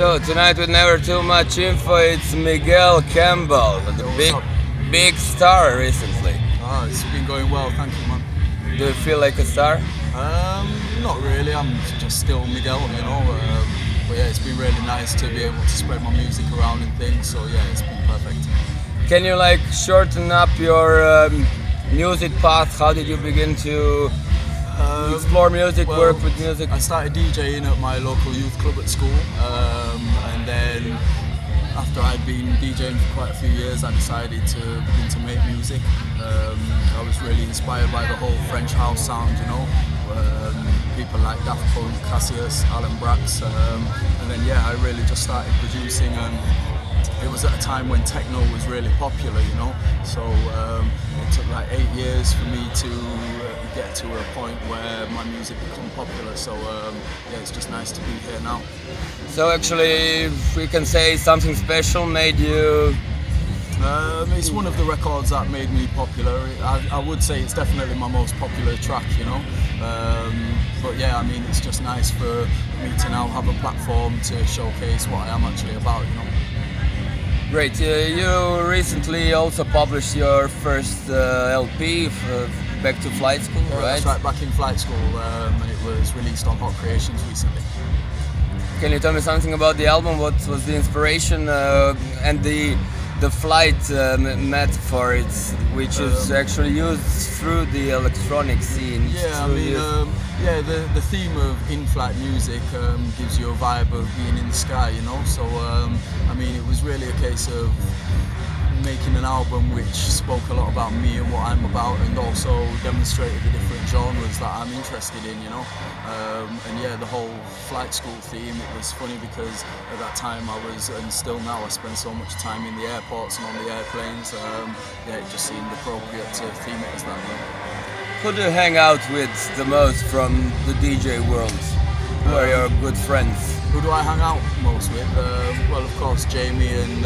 So tonight with never too much info, it's Miguel Campbell, the big star recently. It's been going well, thank you, man. Do you feel like a star? Not really. I'm just still Miguel, you know. But yeah, it's been really nice to be able to spread my music around and things. So yeah, it's been perfect. Can you like shorten up your music path? How did you begin to explore music, work with music? I started DJing at my local youth club at school, and then after I'd been DJing for quite a few years, I decided to begin to make music. I was really inspired by the whole French house sound, you know, people like Daft Punk, Cassius, Alan Brax, and then yeah, I really just started producing, and it was at a time when techno was really popular, you know, so it took like 8 years for me to get to a point where my music became popular, so yeah, it's just nice to be here now. So actually, if we can say something special made you... It's one of the records that made me popular. I would say it's definitely my most popular track, you know. But yeah, I mean, it's just nice for me to now have a platform to showcase what I am actually about, you know. Great. You recently also published your first LP, Back to Flight School, right? That's right, Back in Flight School, and it was released on Hot Creations recently. Can you tell me something about the album? What was the inspiration and the flight metaphor, which is actually used through the electronic scene? Yeah, I mean, yeah, the theme of in-flight music gives you a vibe of being in the sky, you know. So I mean, it was really a case of making an album which spoke a lot about me and what I'm about, and also demonstrated the different genres that I'm interested in, you know. And yeah, the whole flight school theme, it was funny because at that time I was, and still now, I spend so much time in the airports and on the airplanes. Yeah, it just seemed appropriate to theme it as that. Who do you hang out with the most from the DJ world? Who are your good friends? Who do I hang out most with? Well, of course, Jamie and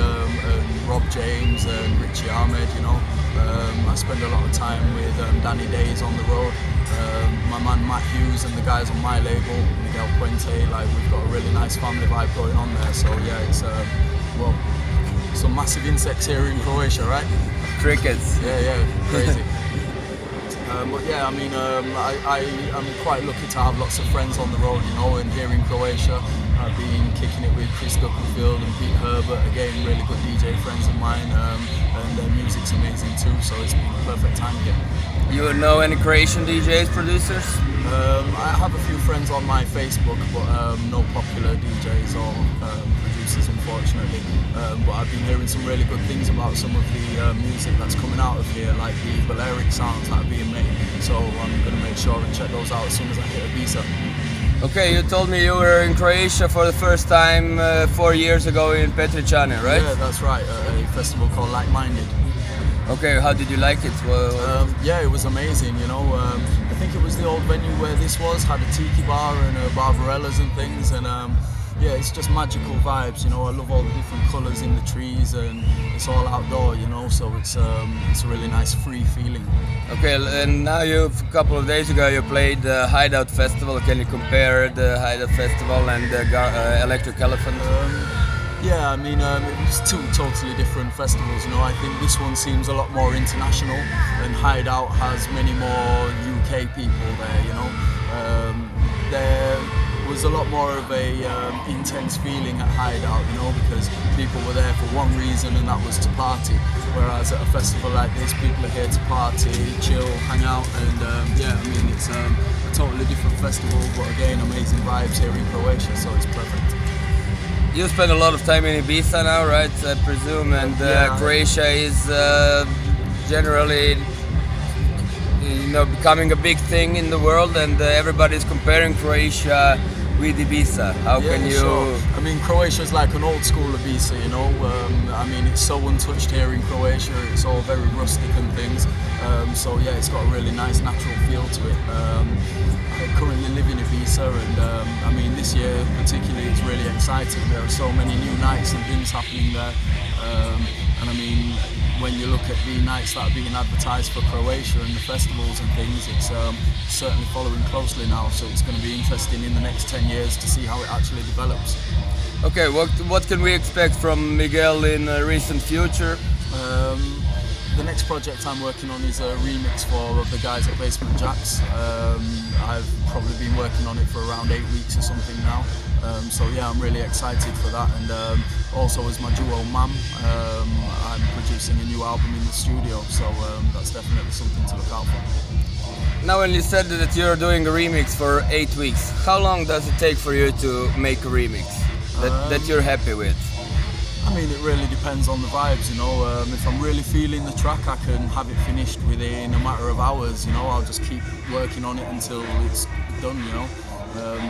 Rob James and Richie Ahmed, you know. I spend a lot of time with Danny Days on the road. My man Matt Hughes and the guys on my label, Miguel Puente, like we've got a really nice family vibe going on there. So yeah, it's well, some massive insects here in Croatia, right? Crickets. Yeah, crazy. But yeah, I mean, I'm quite lucky to have lots of friends on the road, you know, and here in Croatia I've been kicking it with Chris Duckenfield and Pete Herbert, again, really good DJ friends of mine, and their music's amazing too, so it's been a perfect time here. You know any Croatian DJs, producers? I have a few friends on my Facebook, but no popular DJs or producers, unfortunately. But I've been hearing some really good things about some of the music that's coming out of here, like the Balearic sounds that are being made. So I'm going to make sure and check those out as soon as I hit Ibiza. Okay, you told me you were in Croatia for the first time 4 years ago in Petričane, right? Yeah, that's right, a festival called Like Minded. Okay, how did you like it? Yeah, it was amazing, you know. I think it was the old venue where this was, had a tiki bar and barbarellas and things, and yeah, it's just magical vibes, you know. I love all the different colours in the trees, and it's all outdoor, you know, so it's a really nice free feeling. Okay, and now a couple of days ago you played the Hideout Festival. Can you compare the Hideout Festival and the Electric Elephant? Yeah, I mean, it was two totally different festivals, you know. I think this one seems a lot more international, and Hideout has many more UK people there, you know. There was a lot more of a intense feeling at Hideout, you know, because people were there for one reason, and that was to party. Whereas at a festival like this, people are here to party, chill, hang out, and yeah, I mean, it's a totally different festival, but again, amazing vibes here in Croatia, so it's perfect. You spend a lot of time in Ibiza now, right? I presume, and yeah. Croatia is generally, you know, becoming a big thing in the world, and everybody's comparing Croatia with Ibiza. How can you? Sure. I mean, Croatia is like an old school Ibiza, you know. I mean, it's so untouched here in Croatia. It's all very rustic and things. So yeah, it's got a really nice natural feel to it. I currently live in Ibiza, and I mean, this year particularly, it's really exciting. There are so many new nights and things happening there, and I mean, when you look at the nights that are being advertised for Croatia and the festivals and things, it's certainly following closely now. So it's going to be interesting in the next 10 years to see how it actually develops. Okay, what can we expect from Miguel in the recent future? The next project I'm working on is a remix for the guys at Basement Jaxx. I've probably been working on it for around 8 weeks or something now. So yeah, I'm really excited for that. And also as my duo Mam, I'm producing a new album in the studio. So that's definitely something to look out for. Now when you said that you're doing a remix for 8 weeks, how long does it take for you to make a remix that you're happy with? I mean, it really depends on the vibes, you know. If I'm really feeling the track, I can have it finished within a matter of hours, you know. I'll just keep working on it until it's done, you know.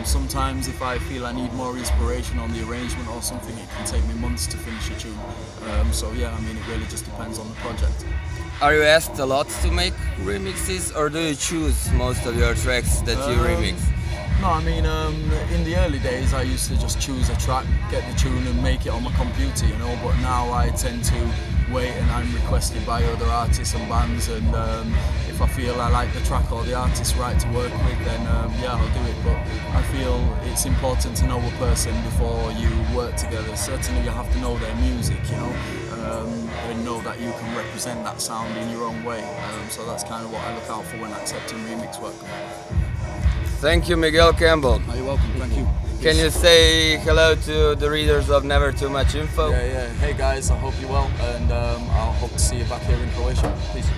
Sometimes if I feel I need more inspiration on the arrangement or something, it can take me months to finish a tune. So yeah, I mean, it really just depends on the project. Are you asked a lot to make remixes, or do you choose most of your tracks that you remix? No, I mean, in the early days I used to just choose a track, get the tune and make it on my computer, you know, but now I tend to wait and I'm requested by other artists and bands, and if I feel I like the track or the artist right to work with, then yeah, I'll do it. But I feel it's important to know a person before you work together. Certainly you have to know their music, you know, and know that you can represent that sound in your own way. So that's kind of what I look out for when accepting remix work. Thank you, Miguel Campbell. You're welcome, thank you. Can you say hello to the readers of Never Too Much Info? Yeah. Hey guys, I hope you're well, and I'll hope to see you back here in Croatia. Peace.